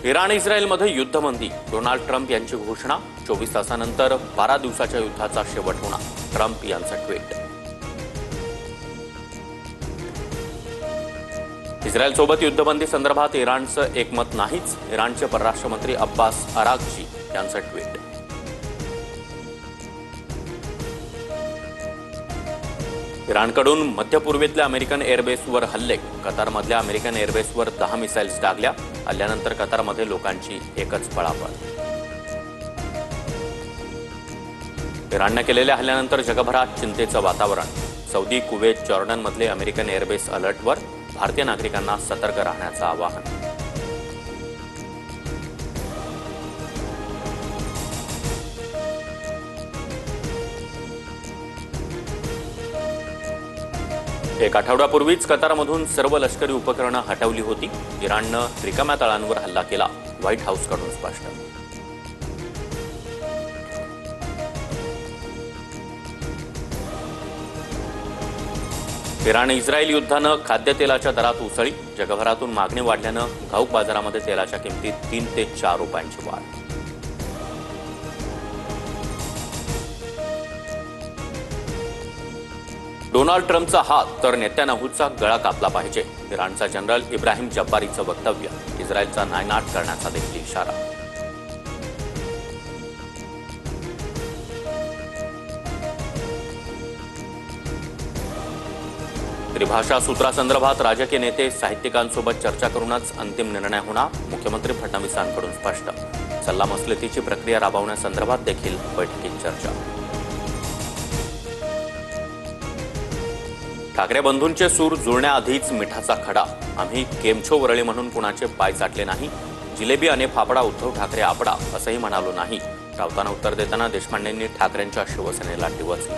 Iran इस्रायलमध्ये युद्धबंदी, Donald Trump यांची घोषणा. 24 तासानंतर 12 दिवसाच्या युद्धाचा शेवट होणार, ट्रम्प यांचं ट्विट. इस्रायलसोबत युद्धबंदी संदर्भात इराणचं एकमत नाहीच, इराणचे परराष्ट्र मंत्री अब्बास अराक्ची यांचं ट्विट. इराणकडून मध्य पूर्वेतल्या अमेरिकन एअरबेसवर हल्ले, कतारमधल्या अमेरिकन एअरबेसवर 10 मिसाईल्स डागल्या. हल्ल्यानंतर कतारमध्ये लोकांची एकच पळापळ. इराणने केलेल्या हल्ल्यानंतर जगभरात चिंतेचं वातावरण. सौदी, कुवेत, जॉर्डनमधले अमेरिकन एअरबेस अलर्टवर, भारतीय नागरिकांना सतर्क राहण्याचं आवाहन. एक आठवड्यापूर्वीच कतारमधून सर्व लष्करी उपकरणं हटवली होती. इराणनं रिकाम्या तळांवर हल्ला केला, व्हाईट हाऊसकडून स्पष्ट. इराण इस्रायल युद्धानं खाद्यतेलाच्या दरात उसळी. जगभरातून मागणी वाढल्यानं घाऊक बाजारामध्ये तेलाच्या किमतीत 3 ते 4 रुपयांची वाढ. डोनाल्ड ट्रम्पचा हात तर नेत्यानाहूचा गळा कापला पाहिजे. इराणचा जनरल इब्राहिम जब्बारीचं वक्तव्य, इस्रायलचा नायनाट करण्याचा देखील इशारा. त्रिभाषा सूत्रासंदर्भात राजकीय नेते, साहित्यिकांसोबत चर्चा करूनच अंतिम निर्णय होणार, मुख्यमंत्री फडणवीसांकडून स्पष्ट. सल्लामसलतीची प्रक्रिया राबवण्यासंदर्भात देखील बैठकीत चर्चा. ठाकरे बंधूंचे सूर जुळण्याआधीच मिठाचा खडा. आम्ही केमछो वरळी म्हणून कुणाचे पाय चाटले नाही. जिलेबी आणि फाफडा उद्धव ठाकरे आपडा असंही म्हणालो नाही. राऊतांना उत्तर देताना देशपांडेंनी ठाकरेंच्या शिवसेनेला डिवचलं.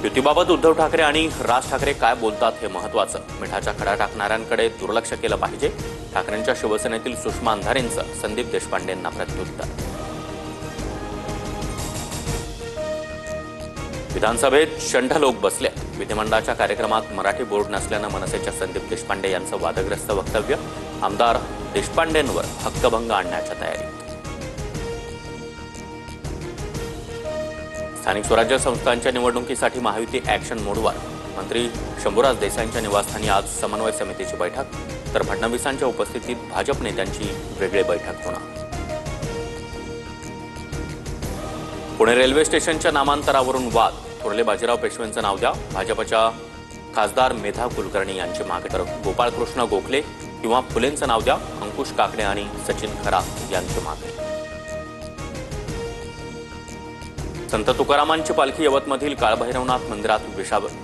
युतीबाबत उद्धव ठाकरे आणि राज ठाकरे काय बोलतात हे महत्वाचं. मिठाचा खडा टाकणाऱ्यांकडे दुर्लक्ष केलं पाहिजे. ठाकरेंच्या शिवसेनेतील सुषमा अंधारेंचं संदीप देशपांडेंना प्रत्युत्तर. विधानसभेत शंठ लोक बसले. विधिमंडळाच्या कार्यक्रमात मराठी बोर्ड नसल्यानं मनसेच्या संदीप देशपांडे यांचं वादग्रस्त वक्तव्य. आमदार देशपांडेंवर हक्कभंग आणण्याच्या तयारीत. स्थानिक स्वराज्य संस्थांच्या निवडणुकीसाठी महायुती ॲक्शन मोडवर. मंत्री शंभूराज देसाईंच्या निवासस्थानी आज समन्वय समितीची बैठक, तर फडणवीसांच्या उपस्थितीत भाजप नेत्यांची वेगळी बैठक होणार. पुणे रेल्वे स्टेशनच्या नामांतरावरून वाद. थोरले बाजीराव पेशवेंचं नाव द्या. भाजपच्या खासदार मेधा कुलकर्णी यांची मागणी. तर गोपाळकृष्ण गोखले किंवा फुलेंचं नाव द्या. अंकुश काकडे आणि सचिन खरात यांची मागणी. संत तुकारामांची पालखी यवतमधील काळभैरवनाथ मंदिरात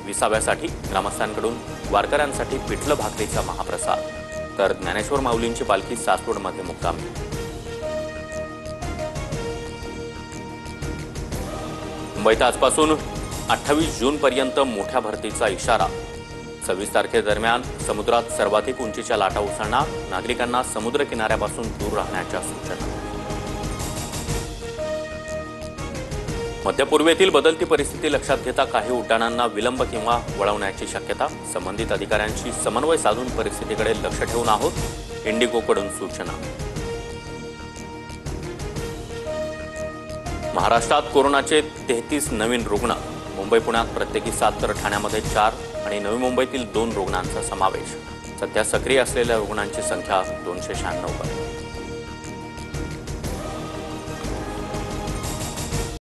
विसाव्यासाठी. ग्रामस्थांकडून वारकऱ्यांसाठी पिठलं भाकरीचा महाप्रसाद. तर ज्ञानेश्वर माऊलींची पालखी सासवडमध्ये मुक्कामी. मुंबईत आजपासून 28 जूनपर्यंत मोठ्या भरतीचा इशारा. 26 तारखेदरम्यान समुद्रात सर्वाधिक उंचीच्या लाटा उसळणार. नागरिकांना समुद्र किनाऱ्यापासून दूर राहण्याच्या सूचना. मध्य पूर्वेतील बदलती परिस्थिती लक्षात घेता काही उड्डाणांना विलंब किंवा वळवण्याची शक्यता. संबंधित अधिकाऱ्यांशी समन्वय साधून परिस्थितीकडे लक्ष ठेवून आहोत, इंडिगोकडून सूचना. महाराष्ट्रात कोरोनाचे 33 नवीन रुग्ण. मुंबई पुण्यात प्रत्येकी 7 तर ठाण्यामध्ये 4 आणि नवी मुंबईतील 2 रुग्णांचा समावेश. सध्या सक्रिय असलेल्या रुग्णांची संख्या 296.